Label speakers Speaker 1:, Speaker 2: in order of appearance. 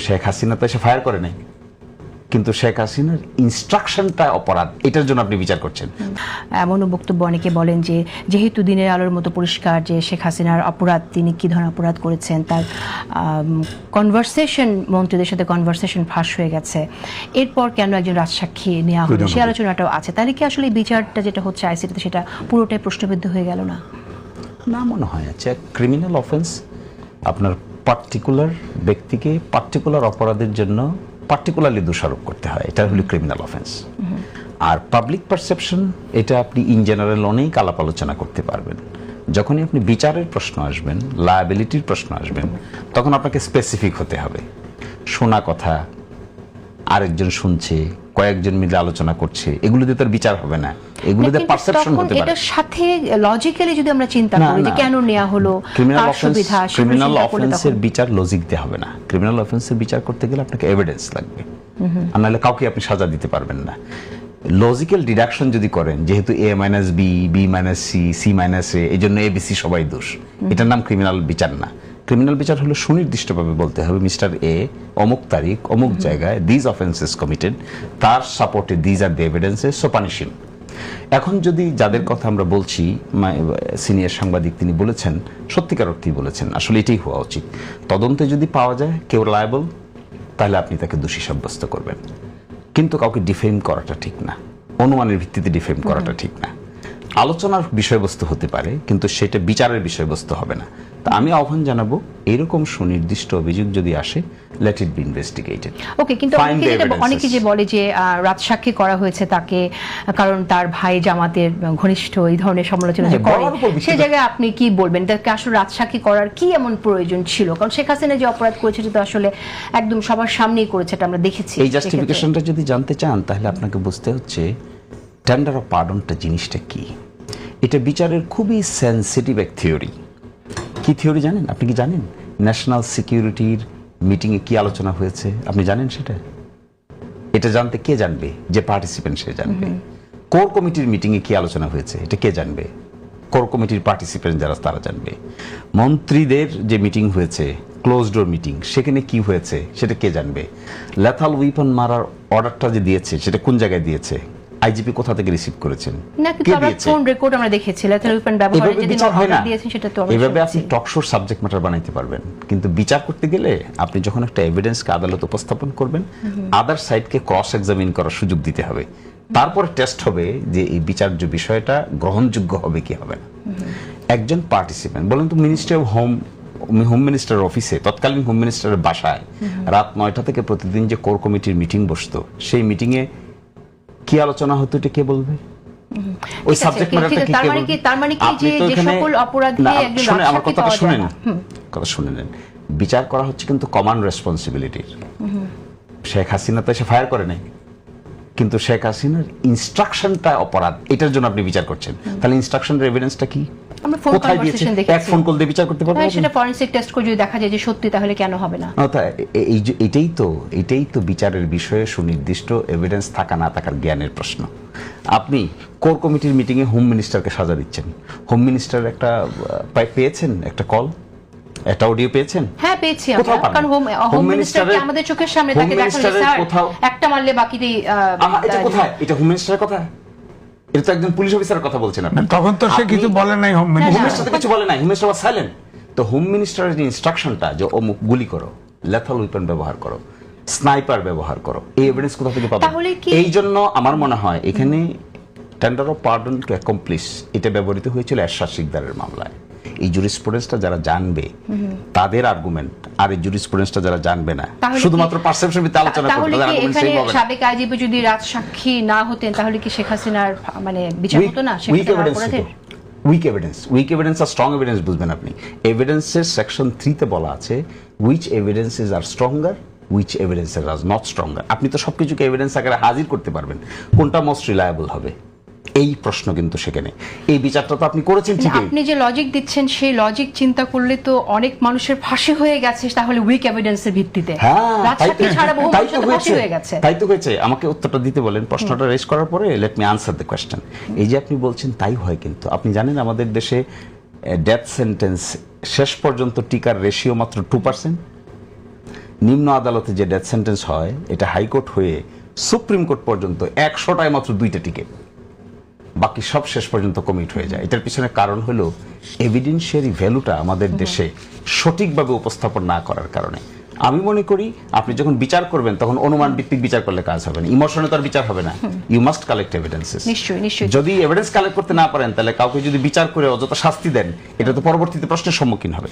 Speaker 1: শেখ হাসিনা তো এসে ফায়ার করে নাই, কিন্তু শেখ হাসিনার ইনস্ট্রাকশনটা অপরাধ, এটার জন্য আপনি বিচার করছেন।
Speaker 2: এমনও বক্তব্য অনেকে বলেন যে যেহেতু দিনের আলোর মতো পরিষ্কার যে শেখ হাসিনার অপরাধ, তিনি কি ধরনের অপরাধ করেছেন, তার কনভারসেশন, মন্ত্রীদের সাথে কনভারসেশন ফাঁস হয়ে গেছে, এরপর কেন একজন রাজসাক্ষী নেওয়া হলো, সেই আলোচনাটাও আছে। তাহলে কি আসলে বিচারটা যেটা হচ্ছে আইসিটিতে সেটা পুরোটাই প্রশ্নবিদ্ধ হয়ে গেল না?
Speaker 1: না মনে হয়। আচ্ছা, ক্রিমিনাল অফেন্স আপনার পার্টিকুলার ব্যক্তিকে পার্টিকুলার অপরাধের জন্য পার্টিকুলারলি দোষারোপ করতে হয়, এটা হলো ক্রিমিনাল অফেন্স। আর পাবলিক পারসেপশন, এটা আপনি ইন জেনারেল অনেক আলাপ আলোচনা করতে পারবেন। যখনই আপনি বিচারের প্রশ্ন আসবেন, লায়াবিলিটির প্রশ্ন আসবেন, তখন আপনাকে স্পেসিফিক হতে হবে। শোনা কথা, আরেকজন শুনছে, কয়েকজন মিলে আলোচনা করছে, এগুলো দিয়ে তার বিচার হবে না, এগুলো দিয়ে পারসেপশন হতে পারে।
Speaker 2: এটার সাথে লজিক্যালি যদি আমরা চিন্তা করি যে কেন নেওয়া হলো, তার সুবিধা,
Speaker 1: ক্রিমিনাল অফেন্সের বিচার লজিক দিয়ে হবে না। ক্রিমিনাল অফেন্সের বিচার করতে গেলে আপনাকে এভিডেন্স লাগবে, আর নাহলে কাউকে আপনি সাজা দিতে পারবেন না। লজিক্যাল ডিডাকশন যদি করেন, যেহেতু A minus B, B minus C, C minus A, এই জন্য এবিসি সবাই দোষ, এটার নাম ক্রিমিনাল বিচার না। ক্রিমিনাল বিচার হলো সুনির্দিষ্টভাবে বলতে হবে মিস্টার এ অমুক তারিখ অমুক জায়গায় দিস অফেন্সেস কমিটেড, তার সাপোর্টে this are the evidences, so punish him. এখন যদি যাদের কথা আমরা বলছি, সিনিয়র সাংবাদিক তিনি বলেছেন, সত্যিকার অর্থেই বলেছেন, আসলে এটাই হওয়া উচিত। তদন্তে যদি পাওয়া যায় কেউ লায়াবল, তাহলে আপনি তাকে দোষী সাব্যস্ত করবেন, কিন্তু কাউকে ডিফেম করাটা ঠিক না, অনুমানের ভিত্তিতে ডিফেম করাটা ঠিক না। আলোচনার বিষয়বস্তু হতে পারে, কিন্তু সেটা বিচারের বিষয়বস্তু হবে না। তা আমি আহ্বান জানাবো, এরকম সুনির্দিষ্ট অভিযোগ যদি আসে, লেট ইট বি ইনভেস্টিগেটেড।
Speaker 2: ওকে, কিন্তু অনেকে যে বলে যে রাজসাক্ষী করা হয়েছে তাকে, কারণ তার ভাই জামাতের ঘনিষ্ঠ, এই ধরনের সমালোচনা যে করে, সেই জায়গায় আপনি কি বলবেন? তাকে আসলে রাজসাক্ষী করার কি এমন প্রয়োজন ছিল? কারণ শেখ হাসিনা যে অপরাধ করেছে সেটা তো আসলে একদম সবার সামনেই করেছে, এটা আমরা দেখেছি।
Speaker 1: এই জাস্টিফিকেশনটা যদি জানতে চান, তাহলে আপনাকে বুঝতে হচ্ছে টেন্ডার অফ পার্ডনটা জিনিসটা কি। এটা বিচারের খুবই সেনসিটিভ এক থিওরি। কি থিওরি জানেন? আপনি কি জানেন ন্যাশনাল সিকিউরিটির মিটিংয়ে কি আলোচনা হয়েছে? আপনি জানেন সেটা? এটা জানতে কে জানবে? যে পার্টিসিপেন্ট সে জানবে। কোর কমিটির মিটিংয়ে কি আলোচনা হয়েছে এটা কে জানবে? কোর কমিটির পার্টিসিপেন্ট যারা তারা জানবে। মন্ত্রীদের যে মিটিং হয়েছে, ক্লোজ ডোর মিটিং, সেখানে কি হয়েছে সেটা কে জানবে? লেথাল উইপন মারার অর্ডারটা যে দিয়েছে সেটা কোন জায়গায় দিয়েছে? আইজিপি কোথা থেকে রিসিভ করেছেন?
Speaker 2: ফোন রেকর্ড আমরা দেখেছি, লেথাল উইপন ব্যবহারে যেদিন অর্ডার দিয়েছেন সেটা তো আমরা
Speaker 1: এভাবে আপনি টক শোর সাবজেক্ট ম্যাটার বানাইতে পারবেন, কিন্তু বিচার করতে গেলে আপনি যখন একটা এভিডেন্সকে আদালত উপস্থাপন করবেন, আদার সাইডকে ক্রস এক্সামিন করার সুযোগ দিতে হবে। তারপরে টেস্ট হবে যে এই বিচার্য বিষয়টা গ্রহণযোগ্য হবে কি হবে না। একজন পার্টিসিপেন্ট বলেন তো, মিনিস্ট্রি অফ হোম মিনিস্টারের অফিসে, তৎকালীন হোম মিনিস্টারের বাসায় রাত 9টা থেকে প্রতিদিন যে কোর কমিটির মিটিং বসতো, সেই মিটিংয়ে কি আলোচনা হতো এটা কে বলবে? ওই সাবজেক্ট ম্যাটারটা কি কে বলবে?
Speaker 2: তার মানে কি যে সকল অপরাধী একজন রাজসাক্ষী,
Speaker 1: আমার কথাটা শুনেন, কথা শুনে নেন। বিচার করা হচ্ছে কিন্তু কমন রেসপন্সিবিলিটির। শেখ হাসিনা তো এসে ফায়ার করে নাই, কিন্তু শেখ হাসিনার ইনস্ট্রাকশনটা অপরাধ, এটার জন্য আপনি বিচার করছেন। তাহলে ইনস্ট্রাকশনের এভিডেন্সটা কি?
Speaker 2: আমরা ফোন কনভারসেশন দেখেছি,
Speaker 1: এক ফোন কল দিয়ে বিচার করতে পারবেন?
Speaker 2: সেটা ফরেনসিক টেস্ট করে যদি দেখা যায় যে সত্যি, তাহলে কেন হবে না?
Speaker 1: এটাই তো বিচারের বিষয়ে সুনির্দিষ্ট এভিডেন্স থাকা না থাকার জ্ঞানের প্রশ্ন। আপনি কোর কমিটির মিটিংয়ে হোম মিনিস্টারকে সাজা দিচ্ছেন, হোম মিনিস্টার একটা পেয়েছেন, একটা কল, একটা অডিও পেয়েছেন?
Speaker 2: হ্যাঁ পেয়েছি আমরা, কারণ হোম মিনিস্টারকে আমাদের চোখের সামনে তাকে দেখানো যে স্যার একটা মারলে বাকিতেই।
Speaker 1: এটা কোথায়? এটা হোম মিনিস্টারের কথা? এটা তো একজন পুলিশ অফিসারের কথা বলছেন আপনি।
Speaker 3: তখন তো সে কিছু বলে নাই, হোম
Speaker 1: মিনিস্টার তো কিছু বলে নাই, হোম মিনিস্টার ওয়াজ সাইলেন্ট। তো হোম মিনিস্টারের যে ইনস্ট্রাকশনটা যে অমুক গুলি করো, লেথাল উইপন ব্যবহার করো, স্নাইপার ব্যবহার করো, এই এভিডেন্স কোথা থেকে পাবে? এই জন্য আমার মনে হয় এখানে tender of pardon two accomplish এটা ব্যবহৃত হয়েছিল এরশাদ শিকদারের মামলায়। এই জুরিসপ্রুডেন্সটা যারা জানবে তাদের আর্গুমেন্ট, আর এই জুরিসপ্রুডেন্সটা যারা জানবে না, শুধুমাত্র পারসেপশন ভিত্তিতে আলোচনা করবে, তাদের আর্গুমেন্ট সেম হবে।
Speaker 2: সাবেক আইজিপি যদি রাজসাক্ষী না হতেন, তাহলে কি শেখ হাসিনার মানে বিচার হতো না?
Speaker 1: উইক এভিডেন্স আর স্ট্রং এভিডেন্স বুঝবেন আপনি। এভিডেন্সের সেকশন 3 তে বলা আছে which evidences R stronger, which evidences are not stronger. আপনি তো সবকিছুকে এভিডেন্স আকারে হাজির করতে পারবেন, কোনটা মোস্ট রিলায়েবল হবে এই প্রশ্ন কিন্তু সেখানে। এই বিচারটা তো আপনি করেছেন ঠিকই।
Speaker 2: আপনি যে লজিক দিচ্ছেন সেই লজিক চিন্তা করলে তো অনেক মানুষের ফাঁসি হয়ে গেছে তাহলে উইক এভিডেন্সের ভিত্তিতে।
Speaker 1: তাই তো হয়েছে। আমাকে উত্তরটা দিতে বলেন, প্রশ্নটা রেজ করার পরে let me answer the question. এই যে আপনি বলছেন তাই হয়, কিন্তু আপনি জানেন আমাদের দেশে ডেথ সেন্টেন্স শেষ পর্যন্ত টিকার রেশিও মাত্র 2%। নিম্ন আদালতে যে ডেথ সেন্টেন্স হয় এটা হাইকোর্ট হয়ে সুপ্রিম কোর্ট পর্যন্ত 100টায় মাত্র 2টা টিকে, বাকি সব শেষ পর্যন্ত কমিট হয়ে যায়। এটার পিছনে কারণ হলো এভিডেন্সিয়ারি ভ্যালুটা আমাদের দেশে সঠিকভাবে উপস্থাপন না করার কারণে। আমি মনে করি আপনি যখন বিচার করবেন তখন অনুমান ভিত্তিক বিচার করলে কাজ হবে না, ইমোশনে তো আর বিচার হবে না। You must collect evidences.
Speaker 2: নিশ্চয়ই নিশ্চয়ই।
Speaker 1: যদি এভিডেন্স কালেক্ট করতে না পারেন তাহলে কাউকে যদি বিচার করে অযথা শাস্তি দেন এটা তো পরবর্তীতে প্রশ্নের সম্মুখীন হবে।